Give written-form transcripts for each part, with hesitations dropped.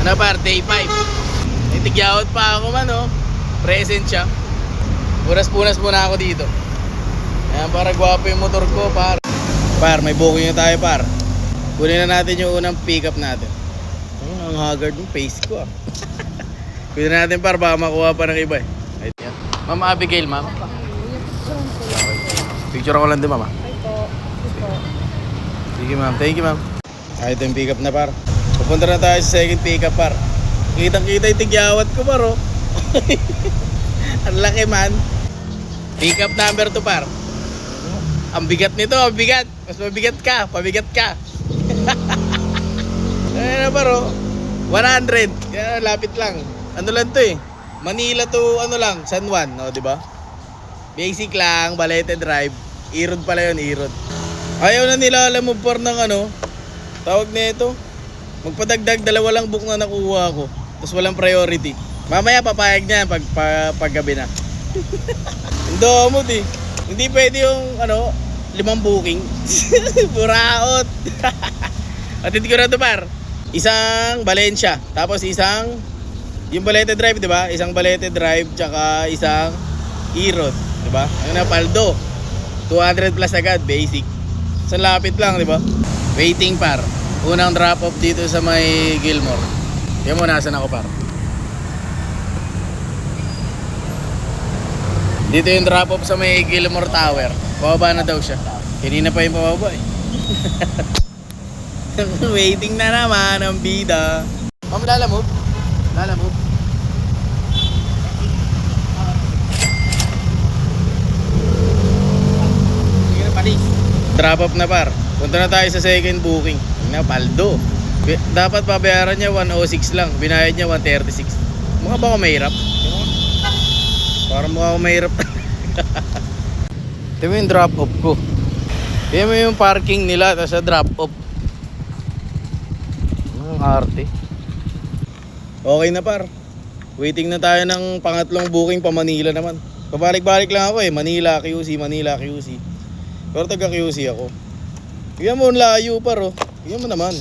Ano par, day 5. May tigyawat pa ako man, oh. Present siya. Punas-punas muna ako dito. Ayan, para gwapo yung motor ko, par. Par, may booking na tayo, par. Kunin na natin yung unang pick up natin. Ang haggard ng face ko, ah. Kunin na natin, par, baka makuha pa ng iba, eh. Ayan. Ma'am Abigail, ma'am. Picture ako lang din, ma'am. Sige, ma'am. Thank you, ma'am. Ito yung pick up na, par. Pupunta na tayo sa second pick up, par. Kitang-kita yung tigyawat ko, par, oh. Ang laki, man. Pick up number 2, par. Ang bigat nito, ang bigat. Mas mabigat ka, pabigat ka. Ayan na, par, oh. 100. Yan, lapit lang. Ano lang to, eh. Manila to, ano lang, San Juan, no, di ba? Basic lang, Balete Drive. Irod pala yun, Irod. Ayaw na nila alam mo par ng ano, tawag na ito. Magpadagdag, dalawa lang book na nakuha ko. Tapos walang priority. Mamaya papayag niya pag gabi na. Hindi mo di. Hindi pwede yung ano, 5 booking. Buraot. Atid ko na ito par. Isang Valencia, tapos isang yung Balete Drive, di ba? Isang Balete Drive tsaka isang Irod, di ba? Ang napaldo. 200 plus agad, basic. Sa lapit lang, di ba? Waiting, par. Unang drop off dito sa may Gilmore. Tingnan mo, nasan ako, par. Dito yung drop off sa may Gilmore Tower. Pababa na daw siya. Kanina pa yung pababa, eh. Waiting na naman ang bida. Ma'am, lalamove? Lalamove? Sige na, palis. Drop off na, par. Punta na tayo sa second booking. Na paldo. Dapat pabayaran niya 106 lang. Binayad niya 136. Mukha ba ako mahirap? Parang mukha ako mahirap. Ito yung drop off ko. Ito yung parking nila. Tapos sa drop off. Ang arte. Okay na, par. Waiting na tayo ng pangatlong booking pa Manila naman. Pabalik-balik lang ako, eh. Manila, QC, Manila, QC. Pero taga QC ako. Tignan mo ang layo, par, oh. Tignan mo naman,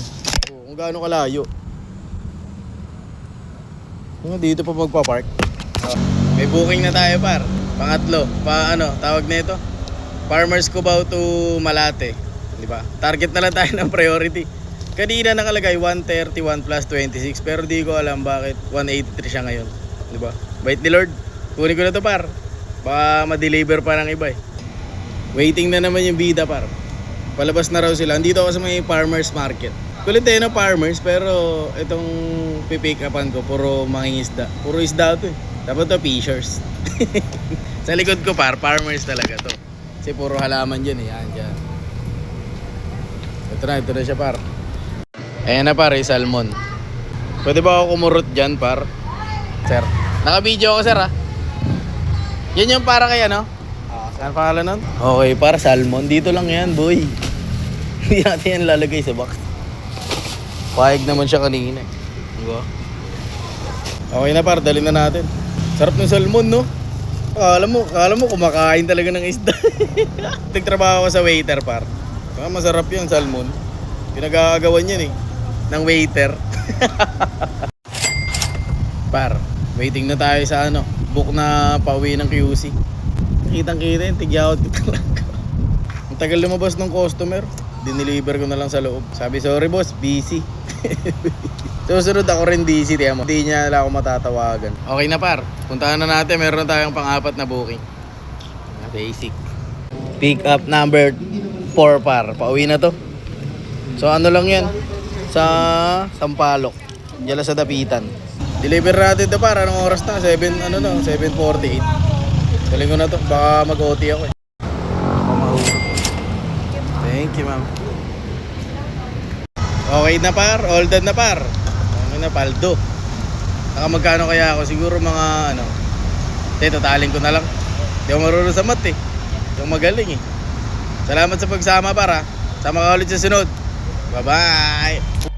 oh, kung gaano kalayo. Dito pa magpa-park. May booking na tayo, par. Pangatlo, tawag na ito, Farmers Cubao to Malate, di ba? Target na lang tayo ng priority. Kanina nakalagay 131 plus 26, pero di ko alam bakit 183 siya ngayon, di ba? Bait ni Lord. Kunin ko na to, par. Baka ma-deliver pa ng iba, eh. Waiting na naman yung bida, par. Palabas na raw sila. Andito ako sa may farmers market. Kulit tayo na farmers, pero itong pipick upan ko puro mangingisda. Puro isda to, eh. Dapat to fishers. Sa likod ko, par, farmers talaga to. Kasi puro halaman dyan, eh. Yan, dyan. Ito na siya, par. Ayan na, par, salmon. Pwede ba ako kumurot dyan, par? Sir, naka-video ako, sir, ha? Yan yung para kay ano? Saan pangalan nun? Okay, para salmon. Dito lang yan, boy. Hindi natin yan lalagay sa box. Pahig naman siya kanina, eh. Diba? Okay na, par. Dalhin na natin. Sarap ng salmon, no? Akala mo kumakain talaga ng isda. Nagtrabaho ko sa waiter, par. Masarap yung salmon. Pinagagawan yan, eh. Ng waiter. Par, waiting na tayo sa ano, book na pauwi ng QC. Kitang-kita yung tigyawat ko talaga. Ang tagal lumabas ng customer. Dineliver ko na lang sa loob. Sabi, sorry boss, busy. Susunod ako rin busy, tiyan mo. Hindi niya lang ako matatawagan. Okay na, par. Puntahan na natin. Meron na tayong pang-apat na booking. Basic. Pick up number 4, par. Pauwi na to. So ano lang yan, sa Sampaloc. Diyan sa Dapitan. Deliver natin to, par. Anong oras na? 7:48. Galing ko na to. Baka mag-OT ako, eh. Thank you, ma'am. Okay na, par. All done na, par. Okay na, paldo. Naka magkano kaya ako? Siguro mga ano. Totalin ko na lang. Hindi ako marunong sa mat, eh. Hindi ako magaling, eh. Salamat sa pagsama, par, ha. Sama ka ulit sa sunod. Bye-bye.